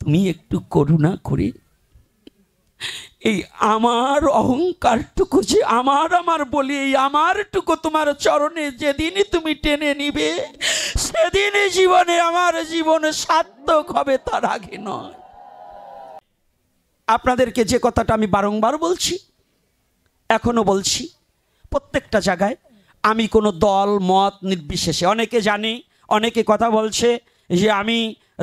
তুমি একটু করুণা করে এই আমার অহংকারটুকু যে আমার বলি, এই আমারটুকু তোমার চরণে যেদিনই তুমি টেনে নিবে, সেদিনই জীবনে আমার জীবনে সার্থক হবে, তার আগে নয়। আপনাদেরকে যে কথাটা আমি বারংবার বলছি, এখনো বলছি, প্রত্যেকটা জায়গায় আমি কোনো দল মত নির্বিশেষে, অনেকে জানে, অনেকে কথা বলছে যে আমি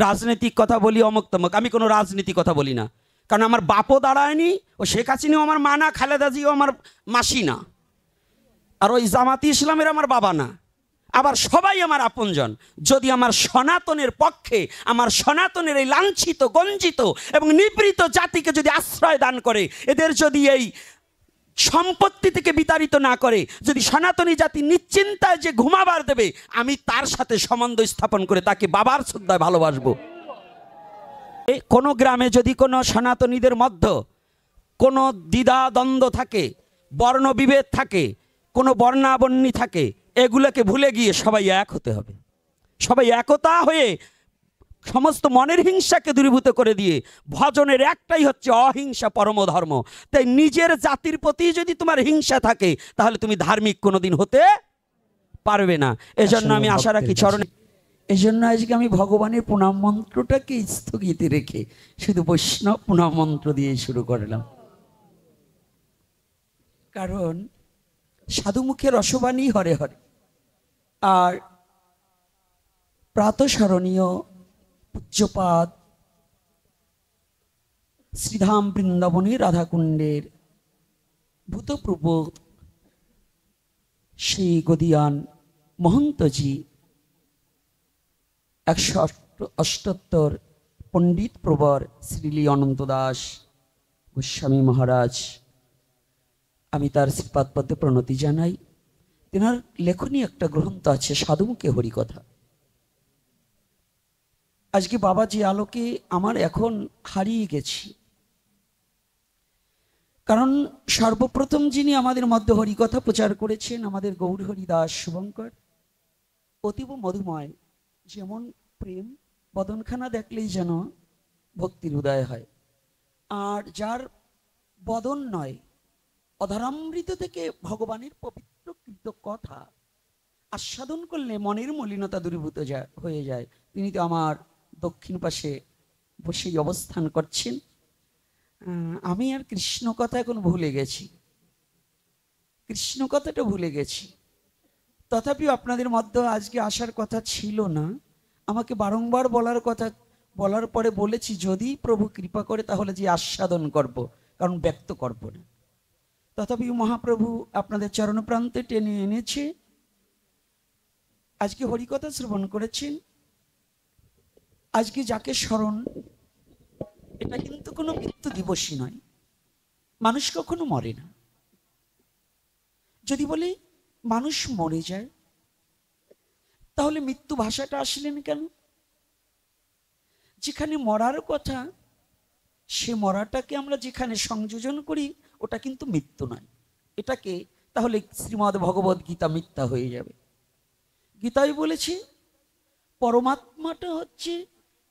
রাজনৈতিক কথা বলি, অমুক তমুক। আমি কোনো রাজনীতি কথা বলি না, কারণ আমার বাপও দাঁড়ায়নি, ও শেখ হাসিনাও আমার মা না, খালেদা জিও আমার মাসি না, আর ওই জামাতি ইসলামের আমার বাবা না, আবার সবাই আমার আপনজন। যদি আমার সনাতনের পক্ষে, আমার সনাতনের এই লাঞ্ছিত, গঞ্জিত এবং নিপীড়িত জাতিকে যদি আশ্রয় দান করে, এদের যদি এই সম্পত্তি থেকে বিতাড়িত না করে, যদি সনাতনী জাতি নিশ্চিন্তায় যে ঘুমাবার দেবে, আমি তার সাথে সম্বন্ধ স্থাপন করে তাকে বাবার শ্রদ্ধায় ভালোবাসবো। কোনো গ্রামে যদি কোনো সনাতনীদের মধ্যে কোনো দ্বিধা দ্বন্দ্ব থাকে, বর্ণ বিভেদ থাকে, কোনো বর্ণাবর্ণী থাকে, এগুলোকে ভুলে গিয়ে সবাই এক হতে হবে। সবাই একতা হয়ে সমস্ত মনের হিংসাকে দূরীভূত করে দিয়ে ভজনের একটাই হচ্ছে অহিংসা পরম ধর্ম। তাই নিজের জাতির প্রতি যদি তোমার হিংসা থাকে, তাহলে তুমি ধার্মিক কোনোদিন হতে পারবে না। এজন্য আমি আশা রাখি চরণে, এজন্য আজকে আমি ভগবানের প্রণাম মন্ত্রটাকে স্থগিত রেখে শুধু বৈষ্ণব প্রণাম মন্ত্র দিয়ে শুরু করলাম। কারণ সাধুমুখে রসবাণী হরে হরে, আর প্রাতঃস্মরণীয় পূজ্যপাদ শ্রীধাম বৃন্দাবনী রাধাকুণ্ডের ভূতপূর্ব শ্রী গদিয়ান মহন্তজি 178 পণ্ডিত প্রবর শ্রীলি অনন্ত দাস গোস্বামী মহারাজ, আমি তার শ্রীপাদ পদ্মে প্রণতি জানাই। তেনার লেখনী একটা গ্রন্থ আছে সাধুমুখে হরিকথা। আজকে বাবাজি আলোকে আমার এখন হারিয়ে গেছি, কারণ সর্বপ্রথম যিনি আমাদের মধ্যে হরিকথা প্রচার করেছেন, আমাদের গৌর হরিদাস শুভঙ্কর, অতীব মধুময়, যেমন প্রেম বদনখানা দেখলেই যেন ভক্তির উদয় হয়। আর যার বদন নয়, অধরামৃত থেকে ভগবানের পবিত্র কৃত কথা আস্বাদন করলে মনের মলিনতা দূরীভূত হয়ে যায়। তিনি তো আমার দক্ষিণ পাশে বসেই অবস্থান করছেন। আমি আর কৃষ্ণ কথা এখন ভুলে গেছি, কৃষ্ণ কথাটা ভুলে গেছি। তথাপিও আপনাদের মধ্যে আজকে আসার কথা ছিল না, আমাকে বারংবার বলার পরে বলেছি যদি প্রভু কৃপা করে তাহলে যে আস্বাদন করব, কারণ ব্যক্ত করব না। তথাপিও মহাপ্রভু আপনাদের চরণপ্রান্তে টেনে এনেছে। আজকে হরিকথা শ্রবণ করেছেন, আজকে যাকে স্মরণ, এটা কিন্তু কোনো মৃত্যু দিবসই নয়। মানুষ কখনো মরে না। যদি বলি মানুষ মরে যায়, তাহলে মৃত্যু ভাষাটা আসলেন কেন? যেখানে মরার কথা, সে মরাটাকে আমরা যেখানে সংযোজন করি, ওটা কিন্তু মৃত্যু নয়। এটাকে তাহলে শ্রীমদ্ ভগবদ গীতা মিথ্যা হয়ে যাবে। গীতায় বলেছে পরমাত্মাটা হচ্ছে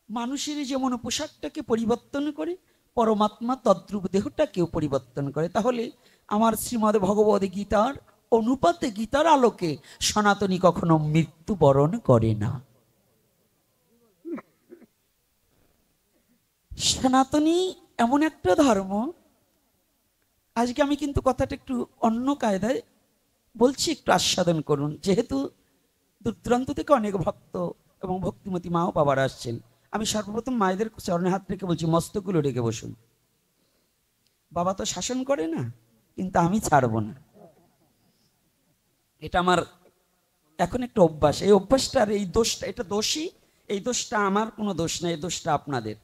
মানুষের যেমন পোশাকটাকে পরিবর্তন করে, পরমাত্মা তদ্রূপ দেহটাকেও পরিবর্তন করে। তাহলে আমার শ্রীমদ্ ভগবদ গীতার অনুপাতে, গীতার আলোকে সনাতনী কখনো মৃত্যুবরণ করে না। সনাতনী এমন একটা ধর্ম, আজকে আমি কিন্তু কথাটা একটু অন্য কায়দায় বলছি, একটু আস্বাদন করুন। যেহেতু দূর দূরান্ত থেকে অনেক ভক্ত এবং ভক্তিমতী মাও বাবার আসছেন, আমি সর্বপ্রথম মায়েদের চরণে হাত রেখে বলছি, মস্তকগুলো রেখে বসুন। বাবা তো শাসন করে না, কিন্তু আমি ছাড়বো না। এটা আমার এখন একটা অভ্যাস। এই অভ্যাসটার এই দোষটা, এটা দোষী, এই দোষটা আমার কোনো দোষ না, এই দোষটা আপনাদের।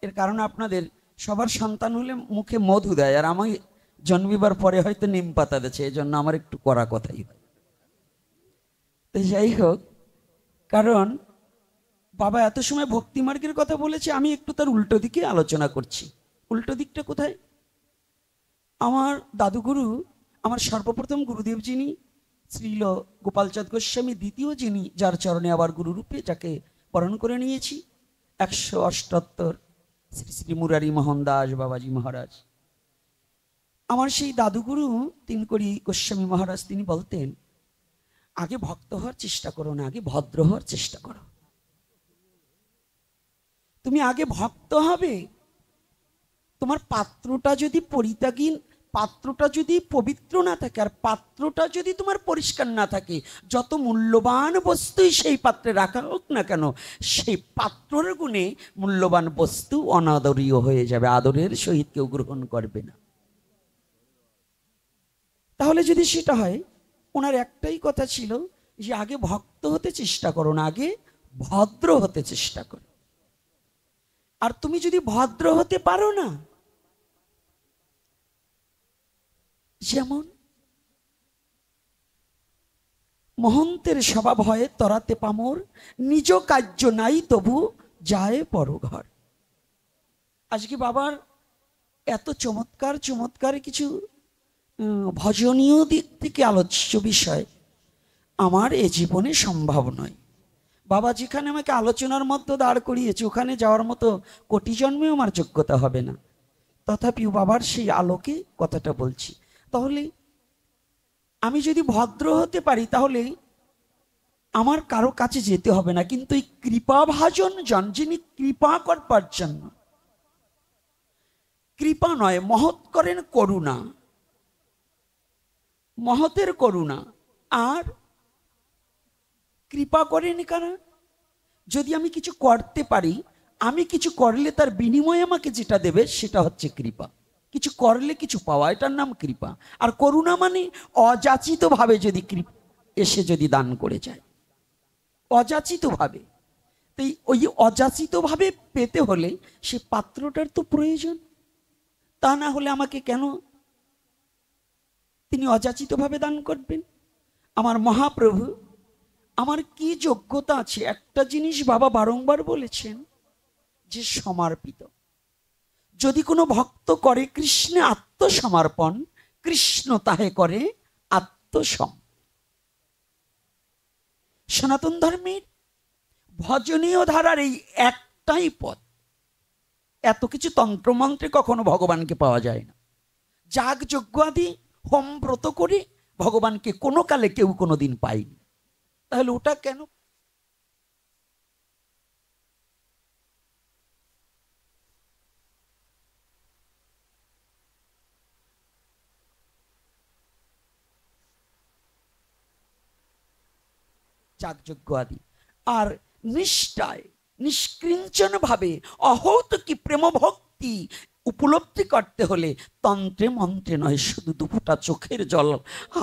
এর কারণ আপনাদের সবার সন্তান হলে মুখে মধু দেয়, আর আমি জন্মিবার পরে হয়তো নিম পাতা দিচ্ছে, এই জন্য আমার একটু কড়া কথাই হয়। তো যাই হোক, কারণ বাবা এত সময় ভক্তি মার্গের কথা বলেছে, আমি একটু তার উল্টো দিকে আলোচনা করছি। উল্টো দিকটা কোথায়? আমার দাদুগুরু, আমার সর্বপ্রথম গুরুদেব যিনি শ্রীল গোপালচাঁদ গোস্বামী, দ্বিতীয় যিনি যার চরণে আবার গুরুরূপে যাকে বরণ করে নিয়েছি, 178 শ্রী শ্রী মুরারি মোহন দাস বাবাজি মহারাজ, আমার সেই দাদুগুরু তিনকড়ি গোস্বামী মহারাজ, তিনি বলতেন, আগে ভক্ত হওয়ার চেষ্টা করো না, আগে ভদ্র হওয়ার চেষ্টা করো। তুমি আগে ভক্ত হবে, তোমার পাত্রটা যদি পরিত্যাগী, পাত্রটা যদি পবিত্র না থাকে, আর পাত্রটা যদি তোমার পরিষ্কার না থাকে, যত মূল্যবান বস্তুই সেই পাত্রে রাখা হোক না কেন, সেই পাত্রের গুণে মূল্যবান বস্তু অনাদরীয় হয়ে যাবে, আদরের সহিত কেউ গ্রহণ করবে না। তাহলে যদি সেটা হয়, ওনার একটাই কথা ছিল যে আগে ভক্ত হতে চেষ্টা করো না, আগে ভদ্র হতে চেষ্টা করো। আর তুমি যদি ভদ্র হতে পারো না, যেমন মহন্তের স্বভাব হয় তরাতে পামর, নিজ কার্য নাই তবু যায় পরঘর। আজকে বাবার এত চমৎকার চমৎকার কিছু ভজনীয় দিক থেকে আলোচ্য বিষয় আমার এ জীবনে সম্ভব নয়। বাবা যেখানে আমাকে আলোচনার মধ্যে দাঁড় করিয়েছে, ওখানে যাওয়ার মতো কোটি জন্মেও আমার যোগ্যতা হবে না, তথাপিও বাবার সেই আলোকে কথাটা বলছি। তাহলে আমি যদি ভদ্র হতে পারি, তাহলে আমার কারো কাছে যেতে হবে না, কিন্তু এই কৃপাভাজন জন, যিনি কৃপা করবার জন্য, কৃপা নয় মহৎ করেন করুণা, মহতের করুণা, আর কৃপা করেন কারা? যদি আমি কিছু করতে পারি, আমি কিছু করলে তার বিনিময়ে আমাকে যেটা দেবে সেটা হচ্ছে কৃপা। কিছু করলে কিছু পাওয়া, এটার নাম কৃপা। আর করুণা মানে অযাচিত ভাবে যদি এসে যদি দান করে যায়, অযাচিত ভাবে। তাই ওই অযাচিত ভাবে পেতে হলে সে পাত্রটার তো প্রয়োজন, তা না হলে আমাকে কেন তিনি অযাচিত ভাবে দান করবেন? আমার মহাপ্রভু, আমার কি যোগ্যতা আছে? একটা জিনিস বাবা বারংবার বলেছেন, যে সমর্পিত। যদি কোনো ভক্ত করে কৃষ্ণে আত্মসমর্পণ, কৃষ্ণ তাহে করে আত্মসম। সনাতন ধর্মের ভজনীয় ধারার এই একটাই পথ। এত কিছু তন্ত্রমন্ত্রে কখনো ভগবানকে পাওয়া যায় না। যাগ যজ্ঞ আদি হোম ব্রত করে ভগবানকে কোনো কালে কেউ কোনোদিন পায়নি, তাহলে ওটা কেন? যাগযজ্ঞ আদি আর নিষ্ঠায় নিষ্কৃঞ্চন ভাবে অহৌতুকি প্রেম ভক্তি উপলব্ধি করতে হলে তন্ত্রে মন্ত্রে নয়, শুধু দুপুটা চোখের জল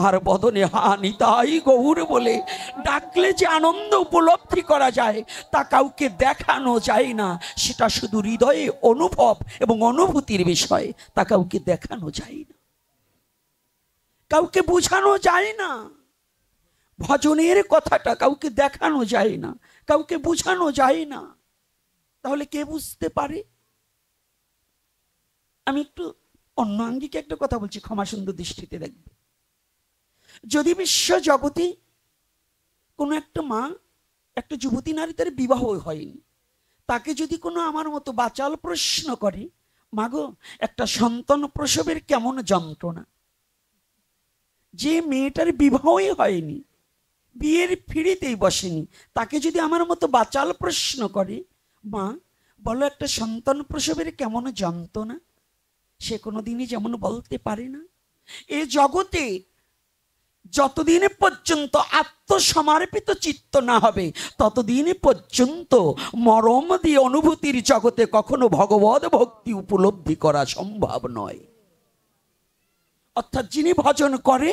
আর বদনে হানি তাই গৌর বলে ডাকলে যে আনন্দ উপলব্ধি করা যায়, তা কাউকে দেখানো যায় না। সেটা শুধু হৃদয়ে অনুভব এবং অনুভূতির বিষয়, তা কাউকে দেখানো যায় না, কাউকে বোঝানো যায় না। ভজনের কথাটা কাউকে দেখানো যায় না, কাউকে বোঝানো যায় না, তাহলে কে বুঝতে পারে? আমি একটু অন্য আঙ্গিকে একটা কথা বলছি, ক্ষমা সুন্দর দৃষ্টিতে দেখবে। যদি বিশ্ব জগতে কোনো একটা মা, একটা যুবতী নারী, তার বিবাহ হয়নি, তাকে যদি কোনো আমার মতো বাচাল প্রশ্ন করে, মাগো একটা সন্তান প্রসবের কেমন যন্ত্রণা, যে মেয়েটার বিবাহই হয়নি, বিয়ের ফিরিতেই বসেনি, তাকে যদি আমার মতো বাচাল প্রশ্ন করে, মা বলো একটা সন্তান প্রসবের কেমন যন্ত্রণা, সে কোনোদিনই যেমন বলতে পারে না। এ জগতে যতদিন পর্যন্ত আত্মসমর্পিত চিত্ত না হবে, ততদিন পর্যন্ত মরম দিয়ে অনুভূতির জগতে কখনো ভগবদ ভক্তি উপলব্ধি করা সম্ভব নয়। অর্থাৎ যিনি ভজন করে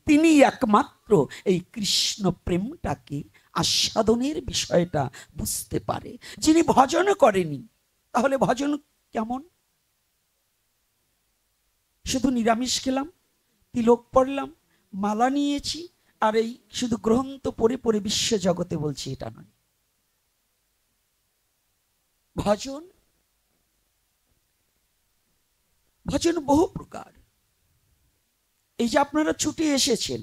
তিনি একমাত্র এই কৃষ্ণ প্রেমটাকে আস্বাদনের বিষয়টা বুঝতে পারে। যিনি ভজন করেনি, তাহলে ভজন কেমন? শুধু নিরামিষ খেলাম, তিলক পড়লাম, মালা নিয়েছি, আর এই শুধু গ্রন্থ পড়ে পড়ে বিশ্ব জগতে বলছি, এটা নয়। ভজন ভজন বহু প্রকার। এই যে আপনারা ছুটে এসেছেন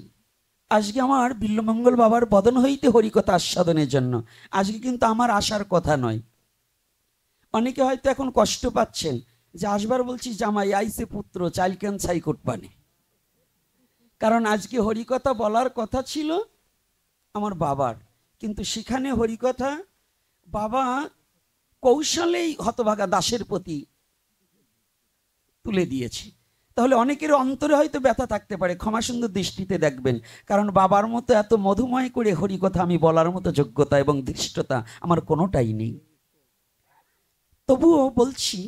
আজকে আমার বিল্লমঙ্গল বাবার বদন হইতে হরিকথা আস্বাদনের জন্য, আজকে কিন্তু আমার আসার কথা নয়। অনেকে হয়তো এখন কষ্ট পাচ্ছেন যে আসবার বলছি জামাই আইসে পুত্র চাইল কেন ছাই কোটপানে, কারণ আজকে হরিকথা বলার কথা ছিল আমার বাবার, কিন্তু সেখানে হরিকথা বাবা কৌশলেই হতভাগা দাসের প্রতি তুলে দিয়েছে। তাহলে অনেকের অন্তরে হয়তো ব্যথা থাকতে পারে, ক্ষমা সুন্দর দৃষ্টিতে দেখবেন, কারণ বাবার মতো এত মধুময় করে হরিকথা আমি বলার মতো যোগ্যতা এবং ধৃষ্টতা আমার কোনোটাই নেই। তবুও বলছি,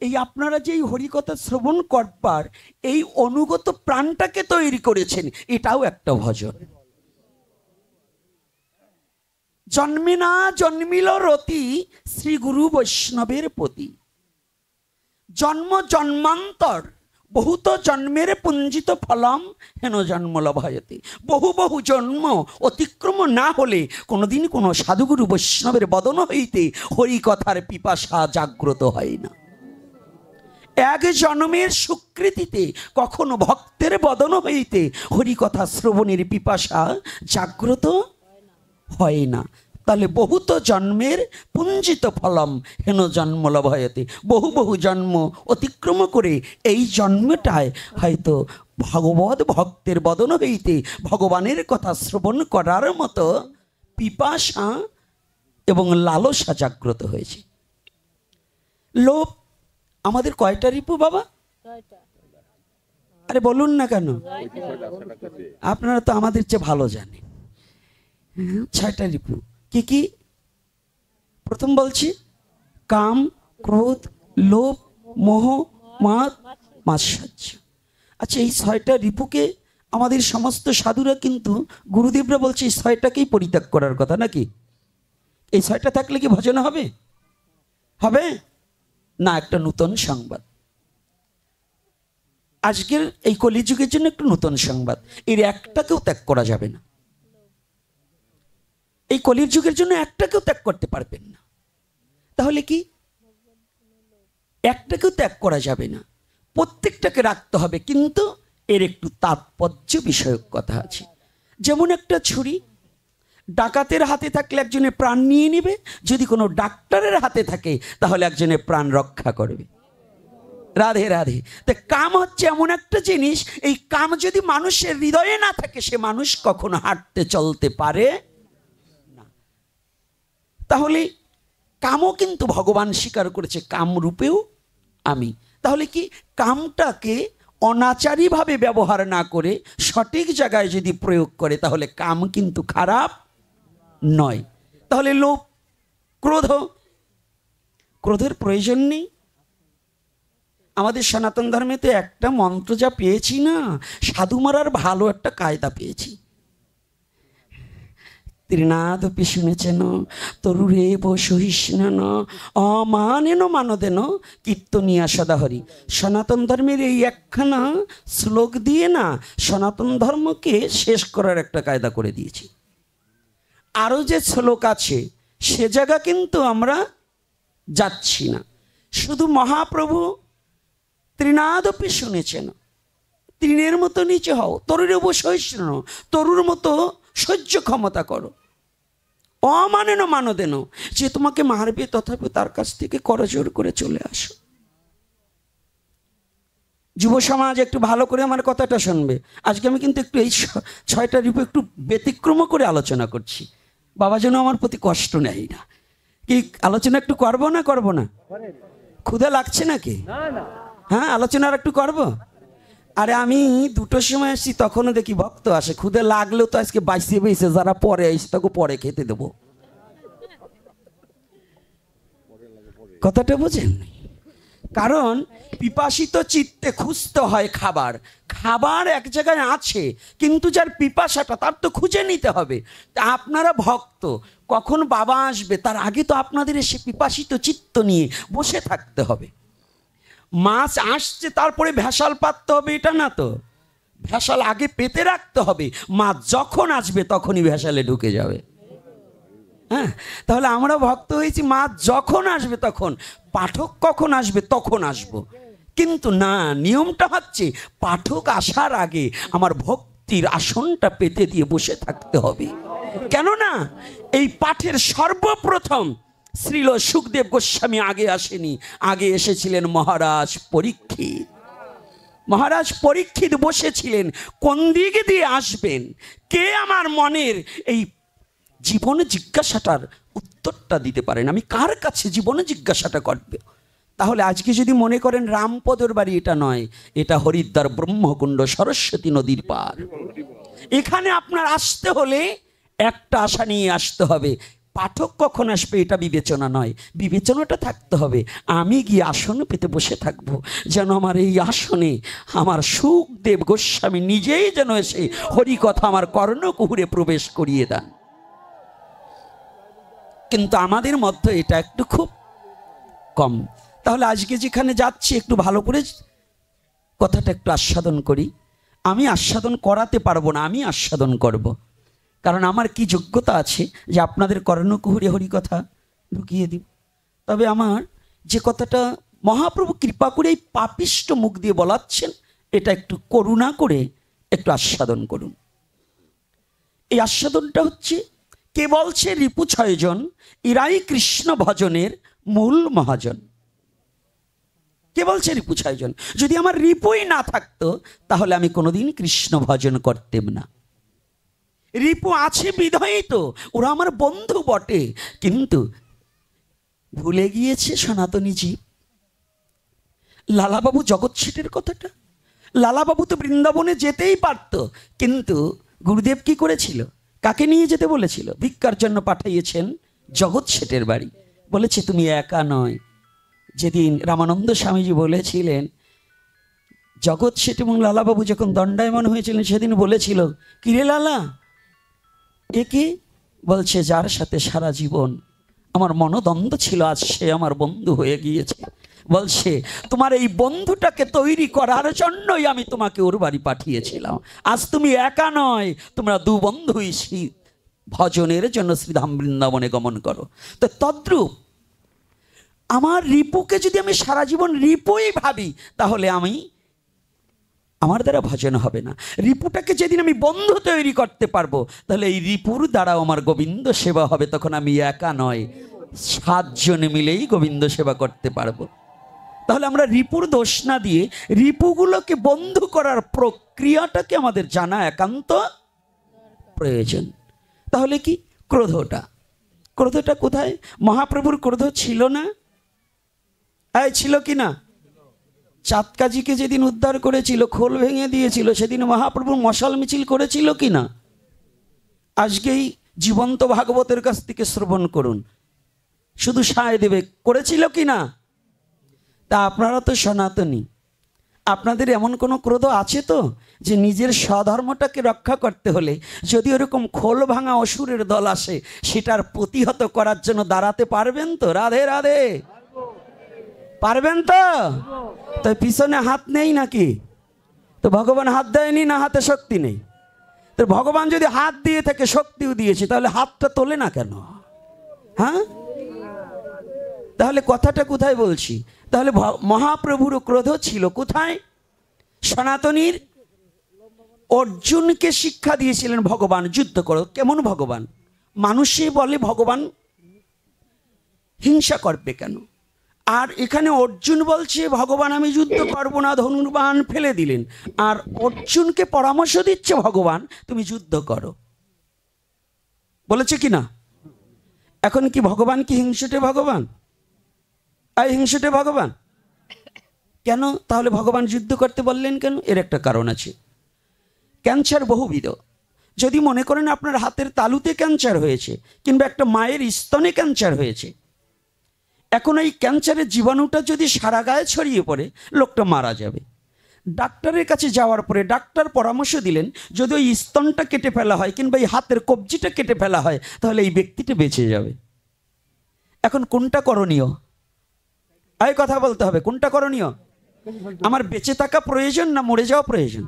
এই আপনারা যে এই হরিকথা শ্রবণ করবার এই অনুগত প্রাণটাকে তৈরি করেছেন, এটাও একটা ভজন। জন্মে না জন্মিল রতি শ্রী গুরু বৈষ্ণবের প্রতি, জন্ম জন্মান্তর বহুত জন্মের পুঞ্জিত ফলম হেন জন্ম লভয়তে। বহু বহু জন্ম অতিক্রম না হলে কোনোদিন কোনো সাধুগুরু বৈষ্ণবের বদন হইতে হরিকথার পিপাসা জাগ্রত হয় না। এক জন্মের স্বীকৃতিতে কখনো ভক্তের বদন হইতে হরিকথা শ্রবণের পিপাসা জাগ্রত হয় না। তাহলে বহুত জন্মের পুঞ্জিত ফলম হেন জন্ম লভয়তে, বহু বহু জন্ম অতিক্রম করে এই জন্মটায় হয়তো ভগবত ভক্তের বদন হইতে ভগবানের কথা শ্রবণ করার মতো পিপাসা এবং লালসা জাগ্রত হয়েছে। লোভ আমাদের কয়টা রিপু বাবা? আরে বলুন না কেন, আপনারা তো আমাদের চেয়ে ভালো জানেন। 6টা রিপু কি কি? প্রথম বলছি কাম, ক্রোধ, লোভ, মোহ, মাদ, মাৎসর্য। আচ্ছা, এই 6টা রিপুকে আমাদের সমস্ত সাধুরা কিন্তু গুরুদেবরা বলছে এই 6টাকেই পরিত্যাগ করার কথা, নাকি? এই 6টা থাকলে কি ভজন হবে? হবে না। একটা নূতন সংবাদ আজকের এই কলিযুগের জন্য, একটু নূতন সংবাদ, এর একটাকেও ত্যাগ করা যাবে না। এই কলির যুগের জন্য একটাকেও ত্যাগ করতে পারবেন না। তাহলে কি? একটাকেও ত্যাগ করা যাবে না, প্রত্যেকটাকে রাখতে হবে, কিন্তু এর একটু তাৎপর্য বিষয়ক কথা আছে। যেমন একটা ছুরি ডাকাতের হাতে থাকলে একজনের প্রাণ নিয়ে নেবে, যদি কোনো ডাক্তারের হাতে থাকে তাহলে একজনের প্রাণ রক্ষা করবে। রাধে রাধে। তো কাম হচ্ছে এমন একটা জিনিস, এই কাম যদি মানুষের হৃদয়ে না থাকে সে মানুষ কখনো হাঁটতে চলতে পারে না। তাহলে কামও কিন্তু ভগবান স্বীকার করেছে, কাম রূপেও আমি। তাহলে কি কামটাকে অনাচারীভাবে ব্যবহার না করে সঠিক জায়গায় যদি প্রয়োগ করে তাহলে কাম কিন্তু খারাপ নয়। তাহলে লোভ, ক্রোধ, ক্রোধের প্রয়োজন নেই। আমাদের সনাতন ধর্মেতে একটা মন্ত্র যা পেয়েছি না, সাধু মারার ভালো একটা কায়দা পেয়েছি। ত্রিনাদপি শুনেছেন তরুরে সহিষ্ণন অমানেন মানদেন কীর্তনিয়া সদাহরি। সনাতন ধর্মের এই একখানা শ্লোক দিয়ে না সনাতন ধর্মকে শেষ করার একটা কায়দা করে দিয়েছি। আরও যে শ্লোক আছে সে জায়গা কিন্তু আমরা যাচ্ছি না। শুধু মহাপ্রভু ত্রিনাদপি শুনেছেন, তৃণের মতো নিচে হও, তরুরে সহিষ্ণু, তরুর মতো সহ্য ক্ষমতা করো, অমানেন মানদেন, যে তোমাকে মারবে তথাপি তার কাছ থেকে করজোর করে চলে আসো। যুব সমাজ একটু ভালো করে আমার কথাটা শুনবে। আজকে আমি কিন্তু একটু এই 6টা রিপু একটু ব্যতিক্রম করে আলোচনা করছি, বাবা যেন আমার প্রতি কষ্ট নেয় না। কি আলোচনা একটু করবো না করবো না? ক্ষুধা লাগছে নাকি? হ্যাঁ, আলোচনা আর একটু করবো। আরে আমি 2টোর সময় আসছি, তখনও দেখি ভক্ত আসে। ক্ষুদে লাগলেও তো আজকে বাইসে বেছে, যারা পরে আসছে তাকে পরে খেতে দেবো। কথাটা বোঝেন? কারণ পিপাসিত চিত্তে খুঁজতে হয় খাবার। খাবার এক জায়গায় আছে, কিন্তু যার পিপাসাটা তার তো খুঁজে নিতে হবে। তা আপনারা ভক্ত, কখন বাবা আসবে তার আগে তো আপনাদের এসে পিপাসিত চিত্ত নিয়ে বসে থাকতে হবে। মাছ আসছে তারপরে ভেসাল পাততে হবে এটা না তো, ভেসাল আগে পেতে রাখতে হবে। মাছ যখন আসবে তখনই ভেসালে ঢুকে যাবে। হ্যাঁ, তাহলে আমরা ভক্ত হয়েছি মাছ যখন আসবে তখন, পাঠক কখন আসবে তখন আসবো। কিন্তু না, নিয়মটা হচ্ছে পাঠক আসার আগে আমার ভক্তির আসনটা পেতে দিয়ে বসে থাকতে হবে। কেননা এই পাঠের সর্বপ্রথম শ্রীল সুখদেব গোস্বামী আগে আসেনি, আগে এসেছিলেন মহারাজ পরীক্ষিত। মহারাজ পরীক্ষিত বসেছিলেন কোন দিক দিয়ে আসবেন, কে আমার মনের এই জীবনে জিজ্ঞাসাটার উত্তরটা দিতে পারেন, আমি কার কাছে জীবনে জিজ্ঞাসাটা করবে। তাহলে আজকে যদি মনে করেন রামপদর বাড়ি, এটা নয়, এটা হরিদ্বার ব্রহ্মকুণ্ড সরস্বতী নদীর পার। এখানে আপনার আসতে হলে একটা আশা নিয়ে আসতে হবে, পাঠক কখন আসবে এটা বিবেচনা নয়, বিবেচনাটা থাকতে হবে আমি গিয়ে আসন পেতে বসে থাকবো, যেন আমার এই আসনে আমার সুখদেব গোস্বামী নিজেই যেন এসে হরিকথা আমার কর্ণকুহুরে প্রবেশ করিয়ে দেন। কিন্তু আমাদের মধ্যে এটা একটু খুব কম। তাহলে আজকে যেখানে যাচ্ছি একটু ভালো করে কথাটা একটু আস্বাদন করি। আমি আস্বাদন করাতে পারবো না, আমি আস্বাদন করব। কারণ আমার কি যোগ্যতা আছে যে আপনাদের কর্ণকুহুরে হরিকথা ঢুকিয়ে দিব। তবে আমার যে কথাটা মহাপ্রভু কৃপা করে এই পাপিষ্ট মুখ দিয়ে বলাচ্ছেন, এটা একটু করুণা করে একটু আস্বাদন করুন। এই আস্বাদনটা হচ্ছে, কে বলছে রিপু 6 জন, ইরাই কৃষ্ণ ভজনের মূল মহাজন। কে বলছে রিপু 6 জন? যদি আমার রিপুই না থাকতো তাহলে আমি কোনোদিন কৃষ্ণ ভজন করতেম না। রিপু আছে বিধায়ী তো ওরা আমার বন্ধু বটে, কিন্তু ভুলে গিয়েছে সনাতনীজি লালাবাবু জগৎ শেঠের কথাটা। লালাবাবু তো বৃন্দাবনে যেতেই পারত, কিন্তু গুরুদেব কি করেছিল? কাকে নিয়ে যেতে বলেছিল? ভিক্ষার জন্য পাঠাইয়েছেন জগৎ শেঠের বাড়ি। বলেছে তুমি একা নয়। যেদিন রামানন্দ স্বামীজি বলেছিলেন, জগৎ শেঠ এবং লালাবাবু যখন দণ্ডায়মান হয়েছিলেন সেদিন বলেছিল, কিরে লালা একে? বলছে যার সাথে সারা জীবন আমার মনোদ্বন্দ্ব ছিল, আজ সে আমার বন্ধু হয়ে গিয়েছে। বলছে তোমার এই বন্ধুটাকে তৈরি করার জন্যই আমি তোমাকে ওর বাড়ি পাঠিয়েছিলাম। আজ তুমি একা নয়, তোমরা 2 বন্ধুই ভজনের জন্য শ্রীধাম বৃন্দাবনে গমন করো। তো তদ্রূপ আমার রিপুকে যদি আমি সারা জীবন রিপুই ভাবি, তাহলে আমার দ্বারা ভজন হবে না। রিপুটাকে যেদিন আমি বন্ধু তৈরি করতে পারবো, তাহলে এই রিপুর দ্বারাও আমার গোবিন্দ সেবা হবে। তখন আমি একা নয়, 7 জন মিলেই গোবিন্দ সেবা করতে পারবো। তাহলে আমরা রিপুর দোষ না দিয়ে রিপুগুলোকে বন্ধু করার প্রক্রিয়াটাকে আমাদের জানা একান্ত প্রয়োজন। তাহলে কি ক্রোধটা কোথায়? মহাপ্রভুর ক্রোধ ছিল না? ছিল কি না? চাঁদকাজিকে যেদিন উদ্ধার করেছিল, খোল ভেঙে দিয়েছিল, সেদিন মহাপ্রভু মশাল মিছিল করেছিল কি না? আজকেই জীবন্ত ভাগবতের কাছ থেকে শ্রবণ করুন, শুধু সায় দেবে, করেছিল কি না? তা আপনারা তো সনাতনী, আপনাদের এমন কোনো ক্রোধ আছে তো যে নিজের স্বধর্মটাকে রক্ষা করতে হলে যদি ওরকম খোল ভাঙা অসুরের দল আসে, সেটার প্রতিহত করার জন্য দাঁড়াতে পারবেন তো? রাধে রাধে, পারবেন তো? তো পিছনে হাত নেই নাকি? তো ভগবান হাত দেয়নি না হাতে শক্তি নেই? তো ভগবান যদি হাত দিয়ে থাকে, শক্তিও দিয়েছে, তাহলে হাতটা তোলে না কেন? হ্যাঁ, তাহলে কথাটা কোথায় বলছি? তাহলে মহাপ্রভুর ক্রোধ ছিল কোথায়? সনাতনীর অর্জুনকে শিক্ষা দিয়েছিলেন ভগবান, যুদ্ধ করো। কেমন ভগবান? মানুষে বলে ভগবান হিংসা করবে কেন? আর এখানে অর্জুন বলছে ভগবান আমি যুদ্ধ করবো না, ধনুর্বাণ ফেলে দিলেন। আর অর্জুনকে পরামর্শ দিচ্ছে ভগবান তুমি যুদ্ধ করো, বলেছে কি না? এখন কি ভগবান কি হিংসুটে ভগবান? হিংসুটে ভগবান কেন? তাহলে ভগবান যুদ্ধ করতে বললেন কেন? এর একটা কারণ আছে। ক্যান্সার বহুবিধ। যদি মনে করেন আপনার হাতের তালুতে ক্যান্সার হয়েছে, কিংবা একটা মায়ের স্তনে ক্যান্সার হয়েছে, এখন এই ক্যান্সারের জীবাণুটা যদি সারা গায়ে ছড়িয়ে পড়ে, লোকটা মারা যাবে। ডাক্তারের কাছে যাওয়ার পরে ডাক্তার পরামর্শ দিলেন যদি ওই স্তনটা কেটে ফেলা হয় কিংবা এই হাতের কবজিটা কেটে ফেলা হয়, তাহলে এই ব্যক্তিটা বেঁচে যাবে। এখন কোনটা করণীয়? এই কথা বলতে হবে, কোনটা করণীয়? আমার বেঁচে থাকা প্রয়োজন না মরে যাওয়া প্রয়োজন?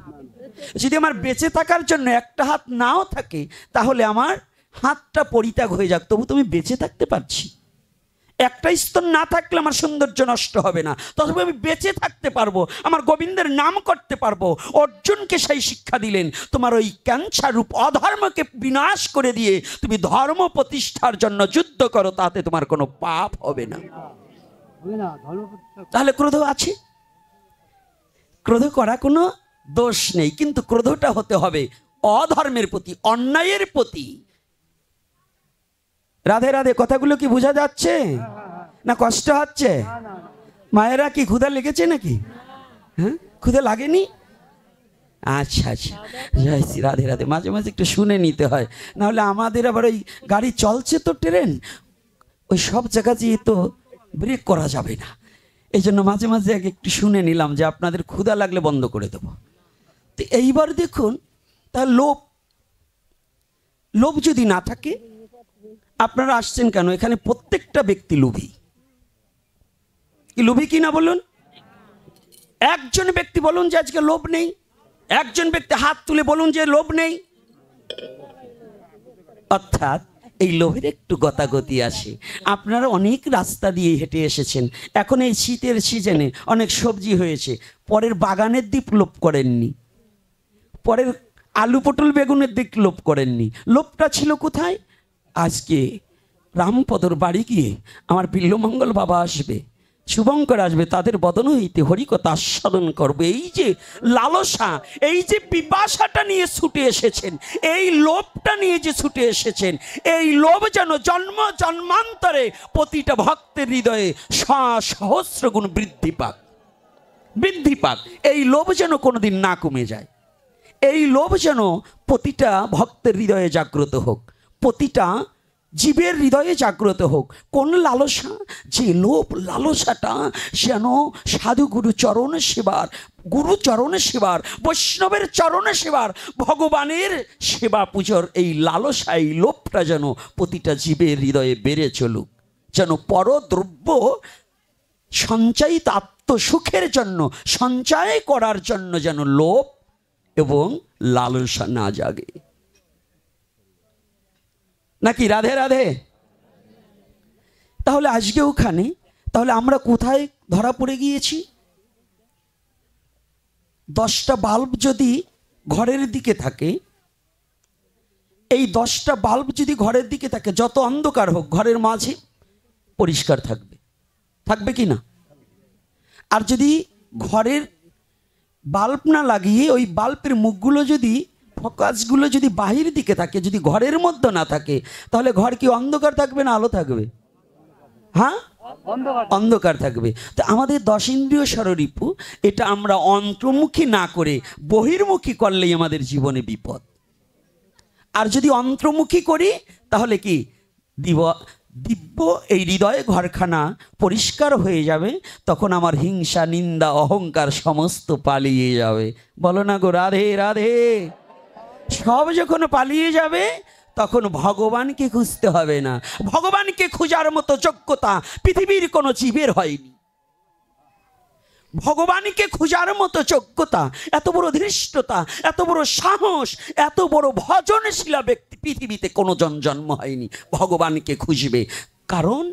যদি আমার বেঁচে থাকার জন্য একটা হাত নাও থাকে, তাহলে আমার হাতটা পরিত্যাগ হয়ে যাক, তবু তুমি বেঁচে থাকতে পারছি। একটা স্তন না থাকলে আমার সৌন্দর্য নষ্ট হবে না, তবে আমি বেঁচে থাকতে পারবো, আমার গোবিন্দের নাম করতে পারবো। অর্জুনকে সেই শিক্ষা দিলেন, তোমার ওই ক্যান্সার রূপ অধর্মকে বিনাশ করে দিয়ে তুমি ধর্ম প্রতিষ্ঠার জন্য যুদ্ধ করো, তাতে তোমার কোনো পাপ হবে না। তাহলে ক্রোধ আছে, ক্রোধ করা কোনো দোষ নেই, কিন্তু ক্রোধটা হতে হবে অধর্মের প্রতি, অন্যায়ের প্রতি। রাধে রাধে, কথাগুলো কি বোঝা যাচ্ছে না কষ্ট হচ্ছে? মায়েরা কি ক্ষুধা লেগেছে নাকি? হ্যাঁ, ক্ষুধা লাগেনি? আচ্ছা আচ্ছা, জয় শ্রী রাধে রাধে। মাঝে মাঝে একটু শুনে নিতে হয়, নাহলে আমাদের আবার ওই গাড়ি চলছে তো ট্রেন, ওই সব জায়গাতেই তো ব্রেক করা যাবে না, এই জন্য মাঝে মাঝে একটু শুনে নিলাম যে আপনাদের ক্ষুধা লাগলে বন্ধ করে দেব। তো এইবার দেখুন, তা লোভ, লোভ যদি না থাকে, আপনারা আসছেন কেন? এখানে প্রত্যেকটা ব্যক্তি লোভী। কি লোভী কি না বলুন? একজন ব্যক্তি বলুন যে আজকে লোভ নেই, একজন ব্যক্তি হাত তুলে বলুন যে লোভ নেই। অর্থাৎ এই লোভের একটু গতাগতি আসে। আপনারা অনেক রাস্তা দিয়ে হেঁটে এসেছেন, এখন এই শীতের সিজনে অনেক সবজি হয়েছে, পরের বাগানের দিক লোভ করেননি, পরের আলু পটল বেগুনের দিক লোভ করেননি। লোভটা ছিল কোথায়? আজকে রামপদর বাড়ি গিয়ে আমার বিল্লমঙ্গল বাবা আসবে, শুভঙ্কর আসবে, তাদের বদন হইতে হরিকথা আস্বাদন করবে। এই যে লালসা, এই যে পিপাসাটা নিয়ে ছুটে এসেছেন, এই লোভটা নিয়ে যে ছুটে এসেছেন, এই লোভ যেন জন্ম জন্মান্তরে প্রতিটা ভক্তের হৃদয়ে সহস্র গুণ বৃদ্ধি পাক, বৃদ্ধি পাক। এই লোভ যেন কোনোদিন না কমে যায়, এই লোভ যেন প্রতিটা ভক্তের হৃদয়ে জাগ্রত হোক, প্রতিটা জীবের হৃদয়ে জাগ্রত হোক। কোন লালসা? যে লোভ লালসাটা যেন সাধু গুরু চরণ সেবার, গুরু চরণ সেবার, বৈষ্ণবের চরণ সেবার, ভগবানের সেবা পুজোর এই লালসা, এই লোভটা যেন প্রতিটা জীবের হৃদয়ে বেড়ে চলুক, যেন পরদ্রব্য সঞ্চয়িত আত্মসুখের জন্য, সঞ্চয় করার জন্য যেন লোভ এবং লালসা না জাগে। নাকি? রাধে রাধে। তাহলে আজকে ওখানে, তাহলে আমরা কোথায় ধরা পড়ে গিয়েছি? 10টা বাল্ব যদি ঘরের দিকে থাকে, এই 10টা বাল্ব যদি ঘরের দিকে থাকে, যত অন্ধকার হোক ঘরের মাঝে পরিষ্কার থাকবে, থাকবে কি না? আর যদি ঘরের বাল্ব না লাগিয়ে ওই বাল্বের মুখগুলো যদি, ফোকাসগুলো যদি বাহির দিকে থাকে, যদি ঘরের মধ্যে না থাকে, তাহলে ঘর কি অন্ধকার থাকবে না আলো থাকবে? হ্যাঁ, অন্ধকার থাকবে। তো আমাদের 10 ইন্দ্রিয় ষড়রিপু, এটা আমরা অন্তর্মুখী না করে বহির্মুখী করলেই আমাদের জীবনে বিপদ। আর যদি অন্তর্মুখী করি তাহলে কি দিব্য এই হৃদয়ে ঘরখানা পরিষ্কার হয়ে যাবে, তখন আমার হিংসা নিন্দা অহংকার সমস্ত পালিয়ে যাবে। বলো না গো রাধে রাধে। সব যখন পালিয়ে যাবে তখন ভগবানকে খুঁজতে হবে না। ভগবানকে খোঁজার মতো যোগ্যতা পৃথিবীর কোনো জীবের হয়নি। ভগবানকে খোঁজার মতো যোগ্যতা, এত বড় ধৃষ্টতা, এত বড় সাহস, এত বড় ভজনশীলা ব্যক্তি পৃথিবীতে কোনো জন জন্ম হয়নি। ভগবানকে খুঁজবে, কারণ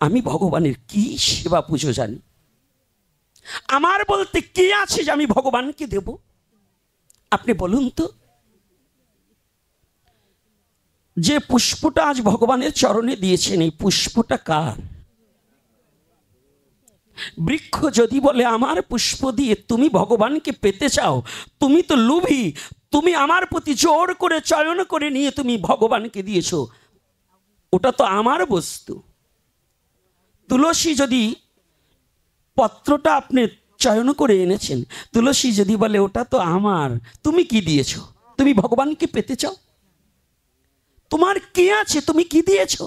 আমি ভগবানের কি সেবা পুজো জানি, আমার বলতে কি আছে যে আমি ভগবানকে দেব? আপনি বলুন তো, যে পুষ্পটা আজ ভগবানের চরণে দিয়েছেন, এই পুষ্পটা কার? বৃক্ষ যদি বলে আমার পুষ্প দিয়ে তুমি ভগবানকে পেতে চাও, তুমি তো লোভী, তুমি আমার প্রতি জোর করে চয়ন করে নিয়ে তুমি ভগবানকে দিয়েছো, ওটা তো আমার বস্তু। তুলসী যদি, পত্রটা আপনি চয়ন করে এনেছেন, তুলসী যদি বলে ওটা তো আমার, তুমি কি দিয়েছো? তুমি ভগবানকে পেতে চাও? তোমার কি আছে? তুমি কি দিয়েছো?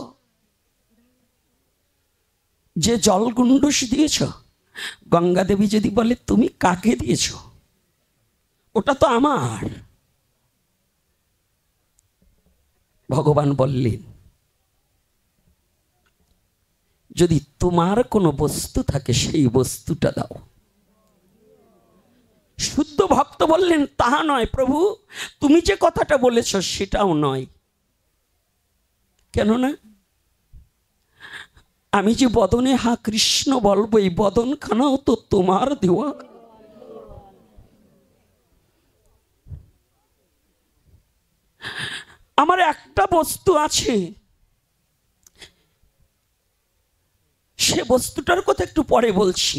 যে জল গুণ্ডুস দিয়েছ, গঙ্গা দেবী যদি বলে তুমি কাকে দিয়েছ, ওটা তো আমার। ভগবান বললেন যদি তোমার কোনো বস্তু থাকে সেই বস্তুটা দাও। শুদ্ধ ভক্ত বললেন তাহা নয় প্রভু, তুমি যে কথাটা বলেছ সেটাও নয়। কেননা আমি যে বদনে হা কৃষ্ণ বলবো, এই বদনখানাও তো তোমার দেওয়া। আমার একটা বস্তু আছে, সে বস্তুটার কথা একটু পরে বলছি।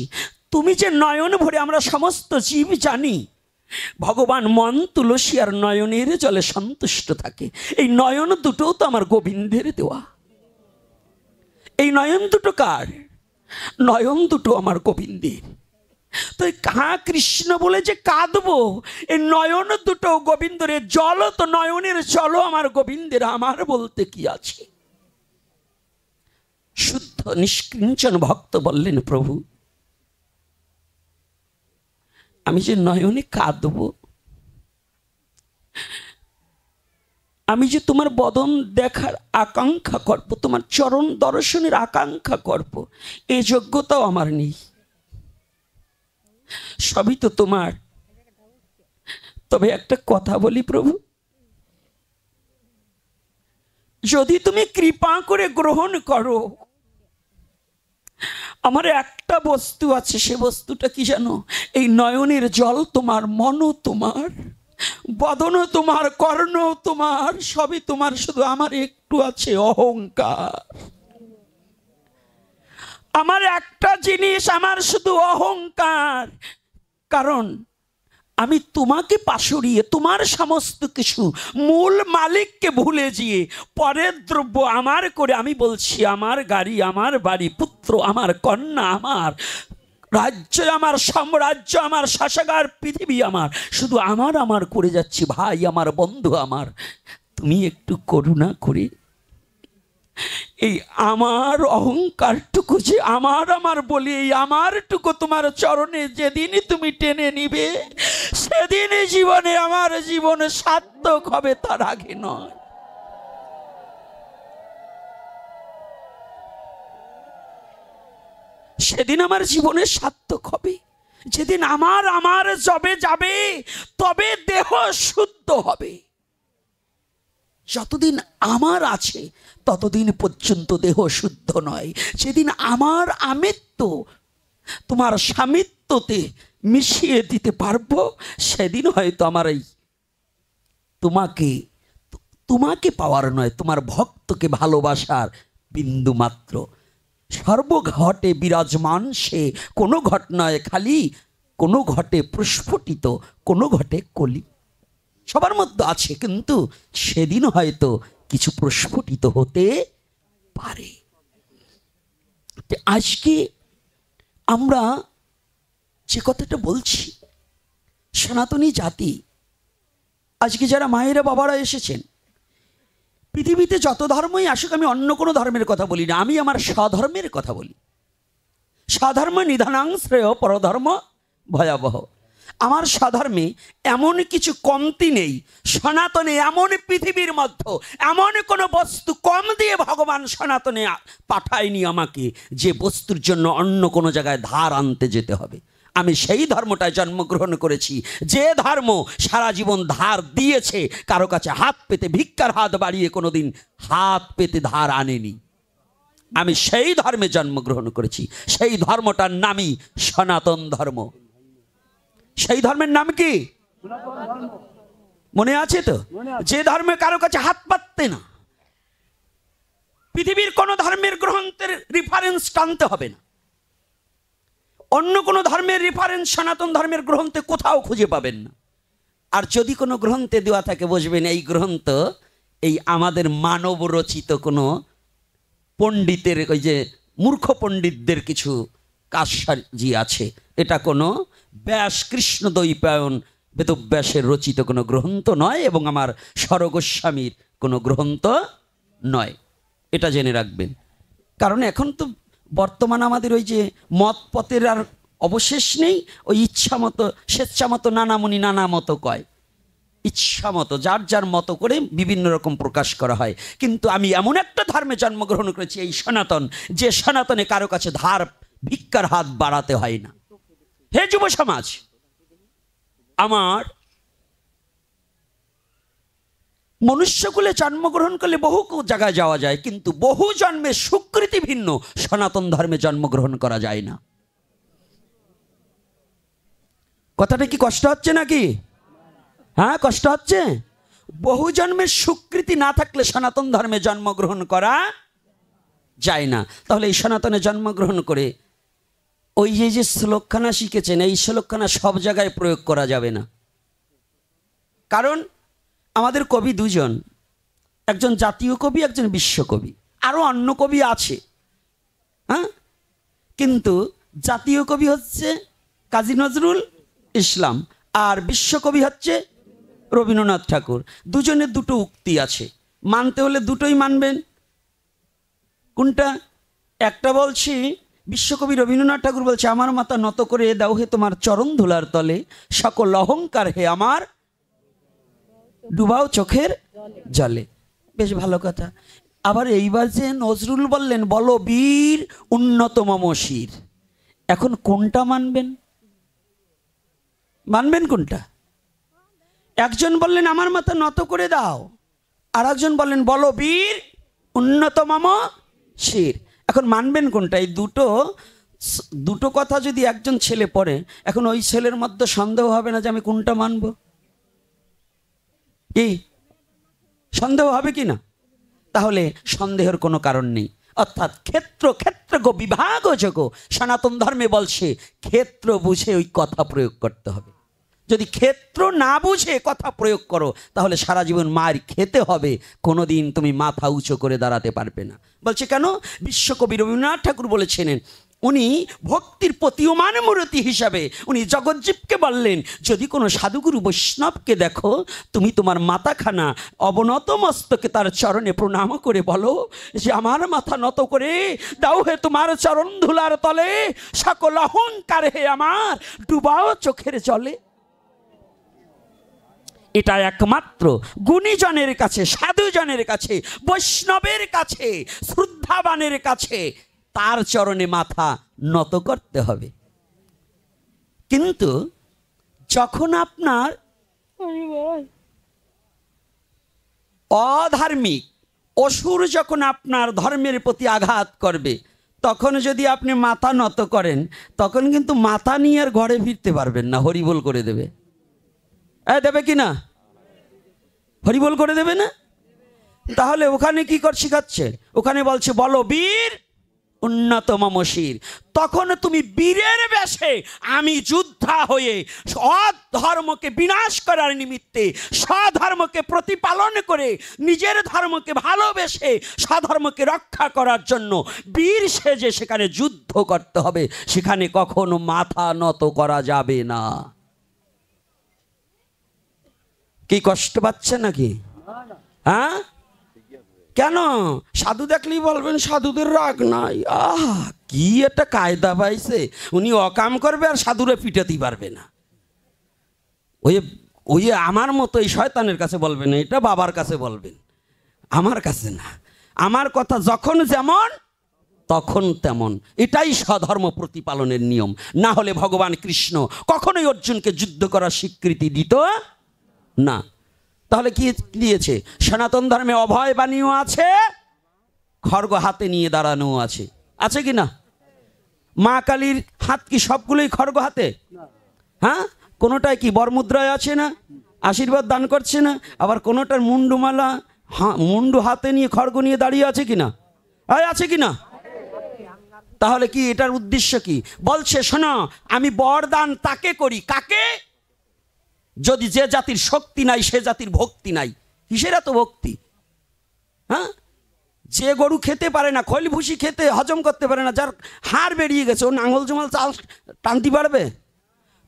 তুমি যে নয়ন ভরে, আমরা সমস্ত জীব জানি ভগবান মন তুলসী আর নয়নের জলে সন্তুষ্ট থাকে। এই নয়ন দুটোও তো আমার গোবিন্দের দেওয়া। এই নয়ন দুটো কার? নয়ন দুটো আমার গোবিন্দের। তো হা কৃষ্ণ বলে যে কাঁদবো, এই নয়ন দুটো গোবিন্দের। জল তো নয়নের জল আমার গোবিন্দের, আমার বলতে কি আছে? শুদ্ধ নিষ্কিঞ্চন ভক্ত বললেন, প্রভু আমি যে নয়নে কাঁদবো, আমি যে তোমার বদন দেখার আকাঙ্ক্ষা করব, তোমার চরণ দর্শনের আকাঙ্ক্ষা করব, এই যোগ্যতাও আমার নেই। সবই তো তোমার। তবে একটা কথা বলি প্রভু, যদি তুমি কৃপা করে গ্রহণ করো, আমার একটা বস্তু আছে, সে বস্তুটা কি জানো? এই নয়নের জল তোমার, মনও তোমার, বদনও তোমার, কর্ণ তোমার, সবই তোমার। শুধু আমার একটু আছে অহংকার। আমার একটা জিনিস, আমার শুধু অহংকার। কারণ আমি তোমাকে পাশরিয়ে, তোমার সমস্ত কিছু, মূল মালিককে ভুলে গিয়ে পরের দ্রব্য আমার করে আমি বলছি আমার গাড়ি, আমার বাড়ি, পুত্র আমার, কন্যা আমার, রাজ্য আমার, সাম্রাজ্য আমার, শাসকার পৃথিবী আমার, শুধু আমার আমার করে যাচ্ছি। ভাই আমার, বন্ধু আমার, তুমি একটু করুণা করে এই আমার অহংকারটুকু যে আমার আমার বলি, এই আমারটুকু তোমার চরণে যেদিনই তুমি টেনে নিবে, সেদিনই জীবনে আমার জীবনে সার্থক হবে, তার আগে নয়। সেদিন আমার জীবনে সার্থক হবে, যেদিন আমার আমার জবে যাবে, তবে দেহ শুদ্ধ হবে। যতদিন আমার আছে ততদিন পর্যন্ত দেহ শুদ্ধ নয়। যেদিন আমার আমিত্ব তোমার স্বামিত্বতে মিশিয়ে দিতে পারবো, সেদিন হয়তো আমার এই তোমাকে পাওয়ার নয়, তোমার ভক্তকে ভালোবাসার বিন্দু মাত্র। সর্বঘটে বিরাজমান সে, কোনো ঘট নয় খালি, কোনো ঘটে প্রস্ফুটিত, কোনো ঘটে কলি। সবার মধ্যে আছে, কিন্তু সেদিন হয়তো কিছু প্রস্ফুটিত হতে পারে। আজকে আমরা যে কথাটা বলছি, সনাতনী জাতি, আজকে যারা মায়েরা বাবারা এসেছেন, পৃথিবীতে যত ধর্মই আসুক, আমি অন্য কোনো ধর্মের কথা বলি না, আমি আমার স্বধর্মের কথা বলি। স্বধর্ম নিধানাং শ্রেয়, পরধর্ম ভয়াবহ। আমার স্বধর্মে এমন কিছু কমতি নেই। সনাতনে এমন পৃথিবীর মধ্যে এমন কোনো বস্তু কম দিয়ে ভগবান সনাতনে পাঠায়নি আমাকে, যে বস্তুর জন্য অন্য কোনো জায়গায় ধার আনতে যেতে হবে। আমি সেই ধর্মটায় জন্মগ্রহণ করেছি, যে ধর্ম সারা জীবন ধার দিয়েছে, কারো কাছে হাত পেতে, ভিক্ষার হাত বাড়িয়ে কোনোদিন হাত পেতে ধার আনেনি। আমি সেই ধর্মে জন্মগ্রহণ করেছি, সেই ধর্মটার নামই সনাতন ধর্ম। সেই ধর্মের নাম কি মনে আছে তো? যে ধর্মে কারো কাছে হাত পাততে না, পৃথিবীর কোন ধর্মের গ্রন্থের রেফারেন্স টানতে হবে না। অন্য কোনো ধর্মের রেফারেন্স সনাতন ধর্মের গ্রন্থে কোথাও খুঁজে পাবেন না। আর যদি কোনো গ্রন্থে দেওয়া থাকে, বসবেন এই গ্রন্থ এই আমাদের মানব রচিত কোনো পণ্ডিতের, ওই যে মূর্খ পণ্ডিতদের কিছু কাজসাজি আছে, এটা কোনো ব্যাস কৃষ্ণ দ্বৈপায়ন বেদব্যাসের রচিত কোনো গ্রন্থ নয়, এবং আমার স্বরগোস্বামীর কোনো গ্রন্থ নয়, এটা জেনে রাখবেন। কারণ এখন তো বর্তমান আমাদের ওই যে মত পথের আর অবশেষ নেই। ওই ইচ্ছা মতো, স্বেচ্ছা মতো নানামুনি নানা মতো কয়, ইচ্ছা মতো যার যার মতো করে বিভিন্ন রকম প্রকাশ করা হয়। কিন্তু আমি এমন একটা ধর্মে জন্মগ্রহণ করেছি, এই সনাতন, যে সনাতনে কারো কাছে ধার ভিক্ষার হাত বাড়াতে হয় না। হে যুব সমাজ, আমার মনুষ্যকুলে জন্মগ্রহণ করলে বহু জায়গায় যাওয়া যায়, কিন্তু বহু জন্মের সুকৃতি ভিন্ন সনাতন ধর্মে জন্মগ্রহণ করা যায় না। কথাটা কি কষ্ট হচ্ছে নাকি? হ্যাঁ, কষ্ট হচ্ছে। বহু জন্মের সুকৃতি না থাকলে সনাতন ধর্মে জন্মগ্রহণ করা যায় না। তাহলে এই সনাতনে জন্মগ্রহণ করে ওই যে শ্লোকখানা শিখেছেন, এই শ্লোকখানা সব জায়গায় প্রয়োগ করা যাবে না। কারণ আমাদের কবি দুজন, একজন জাতীয় কবি, একজন বিশ্বকবি, আরও অন্য কবি আছে, হ্যাঁ, কিন্তু জাতীয় কবি হচ্ছে কাজী নজরুল ইসলাম আর বিশ্বকবি হচ্ছে রবীন্দ্রনাথ ঠাকুর। দুজনের দুটো উক্তি আছে, মানতে হলে দুটোই মানবেন। কোনটা? একটা বলছি, বিশ্বকবি রবীন্দ্রনাথ ঠাকুর বলছে, আমার মাথা নত করে দাও হে তোমার চরণ ধুলার তলে, সকল অহংকার হে আমার ডুবাও চোখের জলে। বেশ ভালো কথা। আবার এইবার যে নজরুল বললেন, বলো বীর উন্নত মম শির। এখন কোনটা মানবেন? মানবেন কোনটা? একজন বললেন আমার মাথা নত করে দাও, আর একজন বললেন বলো বীর উন্নত মম শির। এখন মানবেন কোনটা? এই দুটো কথা যদি একজন ছেলে পড়ে, এখন ওই ছেলের মধ্যে সন্দেহ হবে না যে আমি কোনটা মানব? কি সন্দেহ হবে কি না? তাহলে সন্দেহের কোনো কারণ নেই। অর্থাৎ ক্ষেত্র গো বিভাগ যোগ, সনাতন ধর্মে বলছে ক্ষেত্র বুঝে ওই কথা প্রয়োগ করতে হবে। যদি ক্ষেত্র না বুঝে কথা প্রয়োগ করো, তাহলে সারা জীবন মার খেতে হবে, কোনোদিন তুমি মাথা উঁচু করে দাঁড়াতে পারবে না। বলছে কেন? বিশ্বকবি রবীন্দ্রনাথ ঠাকুর বলেছিলেন, উনি ভক্তির প্রতীয়মান মূর্তি হিসাবে উনি জগজ্জীবকে বললেন, যদি কোনো সাধুগুরু বৈষ্ণবকে দেখো, তুমি তোমার মাথাখানা অবনত মস্তকে তার চরণে প্রণাম করে বলো যে আমার মাথা নত করে দাও হে তোমার চরণ ধুলার তলে, সকল অহংকার হে আমার ডুবাও চোখের জলে। এটা একমাত্র গুণীজনের কাছে, সাধুজনের কাছে, বৈষ্ণবের কাছে, শ্রদ্ধাবানের কাছে তার চরণে মাথা নত করতে হবে। কিন্তু যখন আপনার অধার্মিক অসুর যখন আপনার ধর্মের প্রতি আঘাত করবে, তখন যদি আপনি মাথা নত করেন, তখন কিন্তু মাথা নিয়ে আর ঘরে ফিরতে পারবেন না, হরিবোল করে দেবে। দেবে কি না? হরিবোল করে দেবে না? তাহলে ওখানে কি শিখাচ্ছে? ওখানে বলছে বলো বীর উন্নত মম শির। তখন তুমি বীরের বেশে আমি যোদ্ধা হয়ে অধর্মকে বিনাশ করার নিমিত্তে স্বধর্মকে প্রতিপালন করে নিজের ধর্মকে ভালোবেসে স্বধর্মকে রক্ষা করার জন্য বীর সেজে সেখানে যুদ্ধ করতে হবে। সেখানে কখনো মাথা নত করা যাবে না। কি কষ্ট পাচ্ছে নাকি? হ্যাঁ, কেন? সাধু দেখলেই বলবেন সাধুদের রাগ নাই। কি একটা কায়দা পাইছে, উনি অকাম করবে আর সাধুরে পিটাতেই পারবে না। ওই আমার মতো এই শয়তানের কাছে বলবেন, এটা বাবার কাছে বলবেন, আমার কাছে না। আমার কথা যখন যেমন তখন তেমন, এটাই স্বধর্ম প্রতিপালনের নিয়ম। না হলে ভগবান কৃষ্ণ কখনোই অর্জুনকে যুদ্ধ করার স্বীকৃতি দিত না। তাহলে কি দিয়েছে? সনাতন ধর্মে অভয় বাণীও আছে, খড়গ হাতে নিয়ে দাঁড়ানো আছে। আছে কি না? মা কালীর হাত কি সবগুলোই খড়গ হাতে? হ্যাঁ, কোনোটায় কি বরমুদ্রায় আছে না, আশীর্বাদ দান করছে না? আবার কোনোটার মুন্ডুমালা, মুন্ডু হাতে নিয়ে খড়গ নিয়ে দাঁড়িয়ে আছে কি না? আছে কি না? তাহলে কি এটার উদ্দেশ্য কি? বলছে শোনো, আমি বরদান তাকে করি, কাকে? যদি যে জাতির শক্তি নাই, সে জাতির ভক্তি নাই। কিসের এত ভক্তি? হ্যাঁ, যে গরু খেতে পারে না, খৈল ভুসি খেতে হজম করতে পারে না, যার হাড় বেরিয়ে গেছে, ও নাঙ্গল জমাল চাল টানতে পারবে?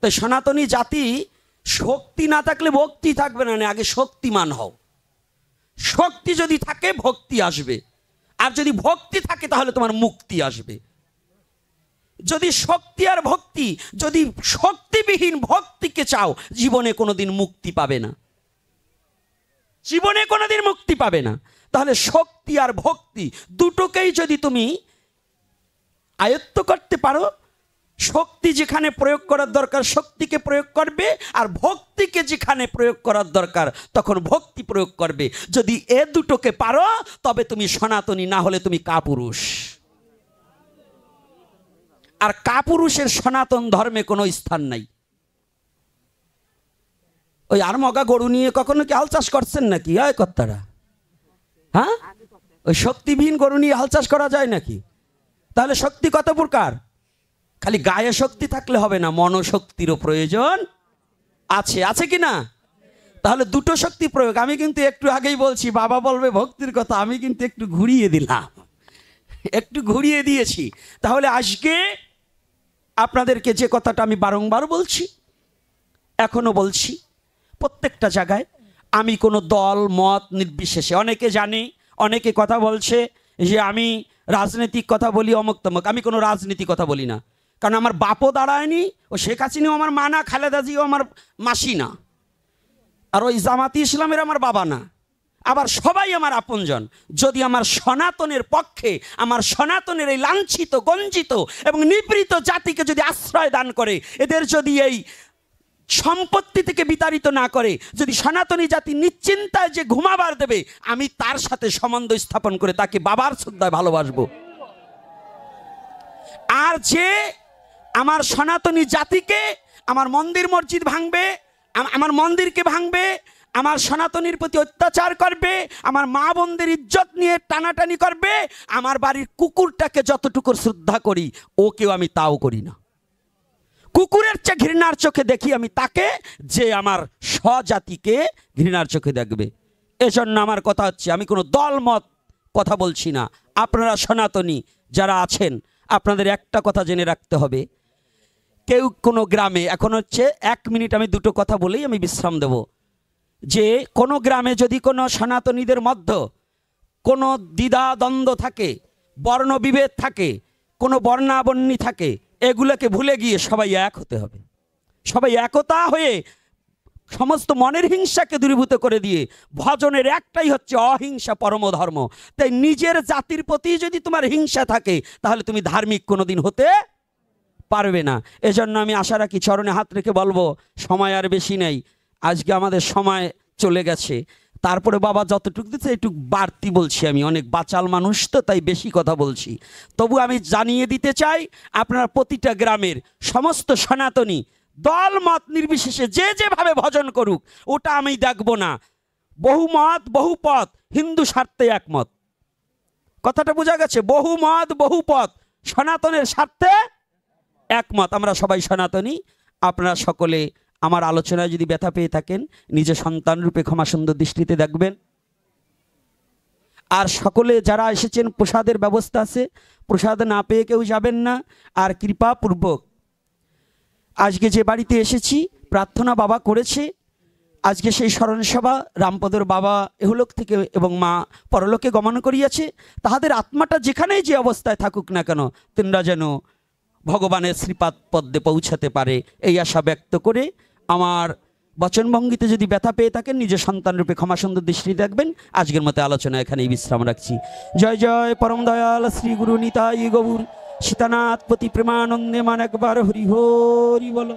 তো সনাতনী জাতি শক্তি না থাকলে ভক্তি থাকবে না। আগে শক্তিমান হও। শক্তি যদি থাকে ভক্তি আসবে, আর যদি ভক্তি থাকে তাহলে তোমার মুক্তি আসবে। যদি শক্তি আর ভক্তি, যদি শক্তিবিহীন ভক্তিকে চাও, জীবনে কোনোদিন মুক্তি পাবে না, জীবনে কোনোদিন মুক্তি পাবে না। তাহলে শক্তি আর ভক্তি দুটোকেই যদি তুমি আয়ত্ত করতে পারো, শক্তি যেখানে প্রয়োগ করার দরকার শক্তিকে প্রয়োগ করবে, আর ভক্তিকে যেখানে প্রয়োগ করার দরকার তখন ভক্তি প্রয়োগ করবে। যদি এ দুটোকে পারো তবে তুমি সনাতনী, না হলে তুমি কাপুরুষ। আর কাপুরুষের সনাতন ধর্মে কোনো স্থান নাই। ওই আর মগা গরু নিয়ে কখনো কি হাল চাষ করছেন নাকি ওই কর্তারা? হ্যাঁ, ওই শক্তিবিহীন গরু নিয়ে হাল চাষ করা যায় নাকি? তাহলে শক্তি কত প্রকার? খালি গায়ে শক্তি থাকলে হবে না, মনোশক্তিরও প্রয়োজন আছে, আছে কি না? তাহলে দুটো শক্তি প্রয়োগ। আমি কিন্তু একটু আগেই বলছি বাবা বলবে ভক্তির কথা, আমি কিন্তু একটু ঘুরিয়ে দিলাম, একটু ঘুরিয়ে দিয়েছি। তাহলে আজকে আপনাদেরকে যে কথাটা আমি বারংবার বলছি, এখনো বলছি, প্রত্যেকটা জায়গায় আমি কোনো দল মত নির্বিশেষে, অনেকে জানে, অনেকে কথা বলছে যে আমি রাজনৈতিক কথা বলি অমুক তমুক। আমি কোনো রাজনীতি কথা বলি না, কারণ আমার বাপও দাঁড়ায়নি, ও শেখ হাসিনাও আমার মা না, খালেদা জিও আমার মাসি না, আর ওই জামাতি ইসলামের আমার বাবা না, আবার সবাই আমার আপনজন। যদি আমার সনাতনের পক্ষে, আমার সনাতনের এই লাঞ্ছিত গঞ্জিত এবং নিপীড়িত জাতিকে যদি আশ্রয় দান করে, এদের যদি এই সম্পত্তি থেকে বিতাড়িত না করে, যদি সনাতনী জাতি নিশ্চিন্তায় যে ঘুমাবার দেবে, আমি তার সাথে সম্বন্ধ স্থাপন করে তাকে বাবার শ্রদ্ধায় ভালোবাসবো। আর যে আমার সনাতনী জাতিকে, আমার মন্দির মসজিদ ভাঙবে, আমার মন্দিরকে ভাঙবে, আমার সনাতনীর প্রতি অত্যাচার করবে, আমার মা বোনদের ইজ্জত নিয়ে টানাটানি করবে, আমার বাড়ির কুকুরটাকে যতটুকু শ্রদ্ধা করি ওকেও আমি তাও করি না। কুকুরের চেয়ে ঘৃণার চোখে দেখি আমি তাকে, যে আমার স্বজাতিকে ঘৃণার চোখে দেখবে। এজন্য আমার কথা হচ্ছে, আমি কোনো দল মত কথা বলছি না। আপনারা সনাতনী যারা আছেন, আপনাদের একটা কথা জেনে রাখতে হবে, কেউ কোনো গ্রামে, এখন হচ্ছে 1 মিনিট আমি দুটো কথা বলেই আমি বিশ্রাম দেব, যে কোনো গ্রামে যদি কোনো সনাতনীদের মধ্যে কোনো দ্বিধা দ্বন্দ্ব থাকে, বর্ণবিভেদ থাকে, কোনো বর্ণাবর্ণী থাকে, এগুলোকে ভুলে গিয়ে সবাই এক হতে হবে। সবাই একতা হয়ে সমস্ত মনের হিংসাকে দূরীভূত করে দিয়ে ভজনের একটাই হচ্ছে অহিংসা পরম ধর্ম। তাই নিজের জাতির প্রতি যদি তোমার হিংসা থাকে তাহলে তুমি ধার্মিক কোনোদিন হতে পারবে না। এজন্য আমি আশা রাখি, চরণে হাত রেখে বলবো, সময় আর বেশি নেই, আজকে আমাদের সময় চলে গেছে। তারপরে বাবা যতটুকু দিচ্ছে একটু বাড়তি বলছি, আমি অনেক বাচাল মানুষ তো, তাই বেশি কথা বলছি। তবু আমি জানিয়ে দিতে চাই, আপনার প্রতিটা গ্রামের সমস্ত সনাতনী দল মত নির্বিশেষে যে যেভাবে ভজন করুক, ওটা আমি দেখব না। বহু মত বহু পথ, হিন্দু স্বার্থে একমত। কথাটা বোঝা গেছে? বহু মত বহু পথ, সনাতনের স্বার্থে একমত। আমরা সবাই সনাতনী। আপনারা সকলে আমার আলোচনায় যদি ব্যথা পেয়ে থাকেন, নিজে সন্তান রূপে ক্ষমা সুন্দর দৃষ্টিতে দেখবেন। আর সকলে যারা এসেছেন, প্রসাদের ব্যবস্থা আছে, প্রসাদ না পেয়ে কেউ যাবেন না। আর কৃপাপূর্বক আজকে যে বাড়িতে এসেছি, প্রার্থনা বাবা করেছে, আজকে সেই স্মরণসভা রামপদর বাবা এহলোক থেকে এবং মা পরলোকে গমন করিয়াছে, তাহাদের আত্মাটা যেখানেই যে অবস্থায় থাকুক না কেন, তোমরা যেন ভগবানের শ্রীপাদ পদ্মে পৌঁছাতে পারে, এই আশা ব্যক্ত করে আমার বচনভঙ্গিতে যদি ব্যথা পেয়ে থাকেন, নিজের সন্তান রূপে ক্ষমা সুন্দর দৃষ্টি দেখবেন। আজকের মতো আলোচনা এখানেই বিশ্রাম রাখছি। জয় জয় পরম দয়াল শ্রী গুরু নিতাই গৌর সীতানাথ পতি প্রেমানন্দে মান একবার হরি হরি বলো।